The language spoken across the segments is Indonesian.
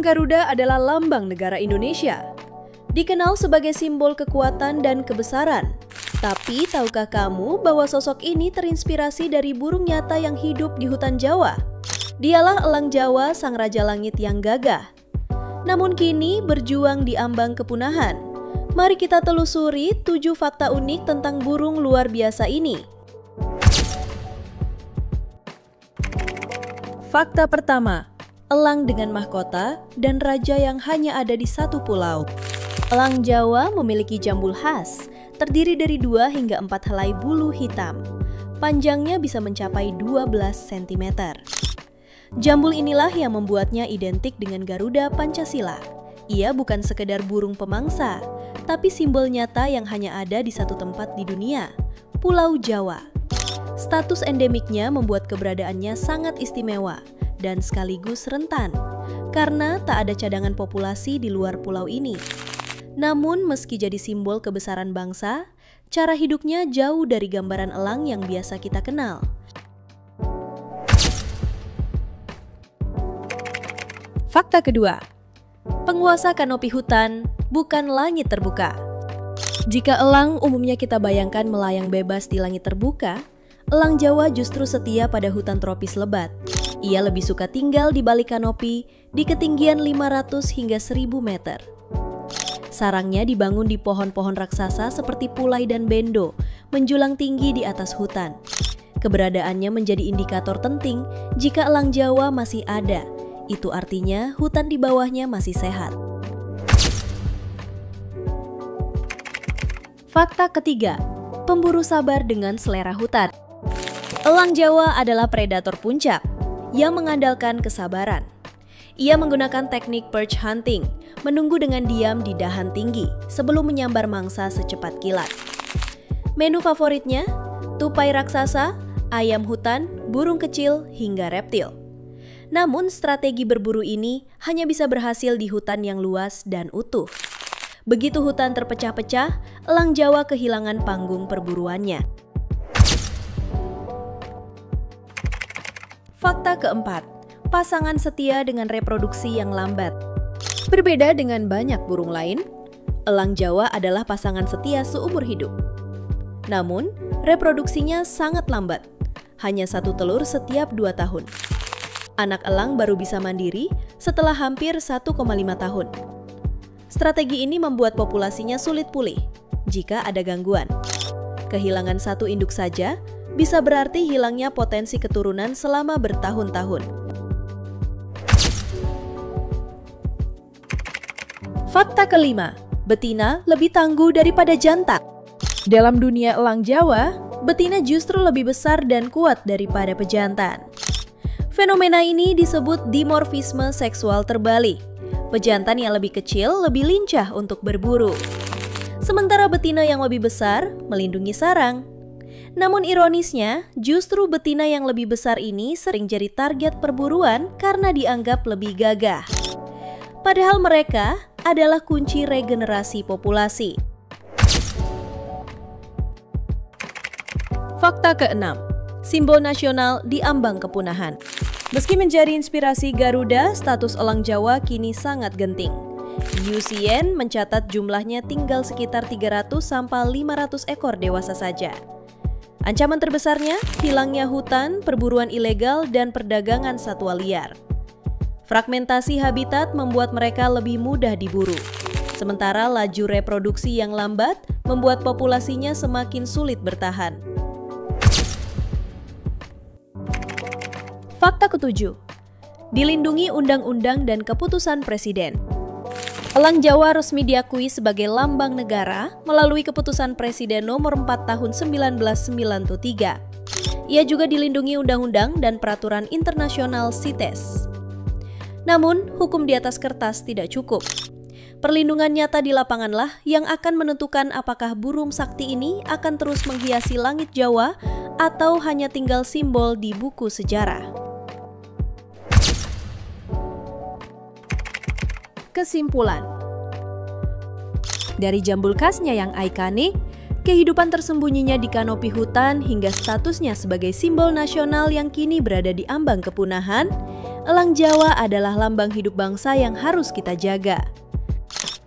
Garuda adalah lambang negara Indonesia. Dikenal sebagai simbol kekuatan dan kebesaran. Tapi tahukah kamu bahwa sosok ini terinspirasi dari burung nyata yang hidup di hutan Jawa? Dialah elang Jawa, sang raja langit yang gagah. Namun kini berjuang di ambang kepunahan. Mari kita telusuri 7 fakta unik tentang burung luar biasa ini. Fakta pertama, elang dengan mahkota dan raja yang hanya ada di satu pulau. Elang Jawa memiliki jambul khas, terdiri dari 2 hingga 4 helai bulu hitam. Panjangnya bisa mencapai 12 cm. Jambul inilah yang membuatnya identik dengan Garuda Pancasila. Ia bukan sekedar burung pemangsa, tapi simbol nyata yang hanya ada di satu tempat di dunia, Pulau Jawa. Status endemiknya membuat keberadaannya sangat istimewa dan sekaligus rentan, karena tak ada cadangan populasi di luar pulau ini. Namun meski jadi simbol kebesaran bangsa, cara hidupnya jauh dari gambaran elang yang biasa kita kenal. Fakta kedua, penguasa kanopi hutan bukan langit terbuka. Jika elang umumnya kita bayangkan melayang bebas di langit terbuka, elang Jawa justru setia pada hutan tropis lebat. Ia lebih suka tinggal di balik kanopi di ketinggian 500 hingga 1000 meter. Sarangnya dibangun di pohon-pohon raksasa seperti pulai dan bendo, menjulang tinggi di atas hutan. Keberadaannya menjadi indikator penting jika elang Jawa masih ada. Itu artinya hutan di bawahnya masih sehat. Fakta ketiga, pemburu sabar dengan selera hutan. Elang Jawa adalah predator puncak yang mengandalkan kesabaran. Ia menggunakan teknik perch hunting, menunggu dengan diam di dahan tinggi sebelum menyambar mangsa secepat kilat. Menu favoritnya, tupai raksasa, ayam hutan, burung kecil, hingga reptil. Namun strategi berburu ini hanya bisa berhasil di hutan yang luas dan utuh. Begitu hutan terpecah-pecah, elang Jawa kehilangan panggung perburuannya. Fakta keempat, pasangan setia dengan reproduksi yang lambat. Berbeda dengan banyak burung lain, elang Jawa adalah pasangan setia seumur hidup. Namun, reproduksinya sangat lambat, hanya 1 telur setiap 2 tahun. Anak elang baru bisa mandiri setelah hampir 1,5 tahun. Strategi ini membuat populasinya sulit pulih jika ada gangguan. Kehilangan 1 induk saja bisa berarti hilangnya potensi keturunan selama bertahun-tahun. Fakta kelima, betina lebih tangguh daripada jantan. Dalam dunia elang Jawa, betina justru lebih besar dan kuat daripada pejantan. Fenomena ini disebut dimorfisme seksual terbalik. Pejantan yang lebih kecil lebih lincah untuk berburu. Sementara betina yang lebih besar melindungi sarang. Namun ironisnya, justru betina yang lebih besar ini sering jadi target perburuan karena dianggap lebih gagah. Padahal mereka adalah kunci regenerasi populasi. Fakta keenam, simbol nasional di ambang kepunahan. Meski menjadi inspirasi Garuda, status elang Jawa kini sangat genting. UCN mencatat jumlahnya tinggal sekitar 300-500 ekor dewasa saja. Ancaman terbesarnya, hilangnya hutan, perburuan ilegal, dan perdagangan satwa liar. Fragmentasi habitat membuat mereka lebih mudah diburu. Sementara laju reproduksi yang lambat membuat populasinya semakin sulit bertahan. Fakta ketujuh, dilindungi undang-undang dan keputusan presiden. Elang Jawa resmi diakui sebagai lambang negara melalui keputusan Presiden nomor 4 tahun 1993. Ia juga dilindungi undang-undang dan peraturan internasional CITES. Namun, hukum di atas kertas tidak cukup. Perlindungan nyata di lapanganlah yang akan menentukan apakah burung sakti ini akan terus menghiasi langit Jawa atau hanya tinggal simbol di buku sejarah. Kesimpulan, dari jambul khasnya yang ikonik, kehidupan tersembunyinya di kanopi hutan hingga statusnya sebagai simbol nasional yang kini berada di ambang kepunahan, elang Jawa adalah lambang hidup bangsa yang harus kita jaga.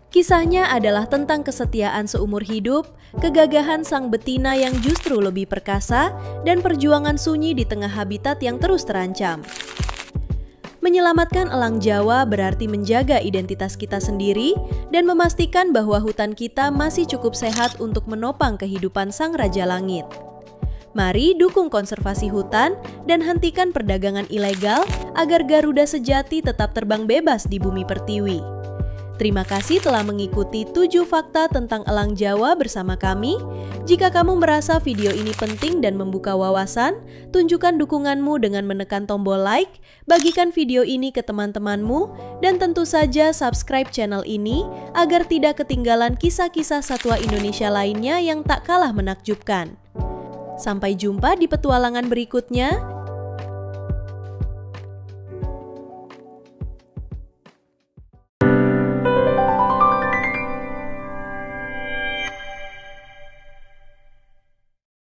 Kisahnya adalah tentang kesetiaan seumur hidup, kegagahan sang betina yang justru lebih perkasa, dan perjuangan sunyi di tengah habitat yang terus terancam. Menyelamatkan elang Jawa berarti menjaga identitas kita sendiri dan memastikan bahwa hutan kita masih cukup sehat untuk menopang kehidupan sang Raja Langit. Mari dukung konservasi hutan dan hentikan perdagangan ilegal agar Garuda sejati tetap terbang bebas di bumi pertiwi. Terima kasih telah mengikuti 7 fakta tentang elang Jawa bersama kami. Jika kamu merasa video ini penting dan membuka wawasan, tunjukkan dukunganmu dengan menekan tombol like, bagikan video ini ke teman-temanmu, dan tentu saja subscribe channel ini agar tidak ketinggalan kisah-kisah satwa Indonesia lainnya yang tak kalah menakjubkan. Sampai jumpa di petualangan berikutnya.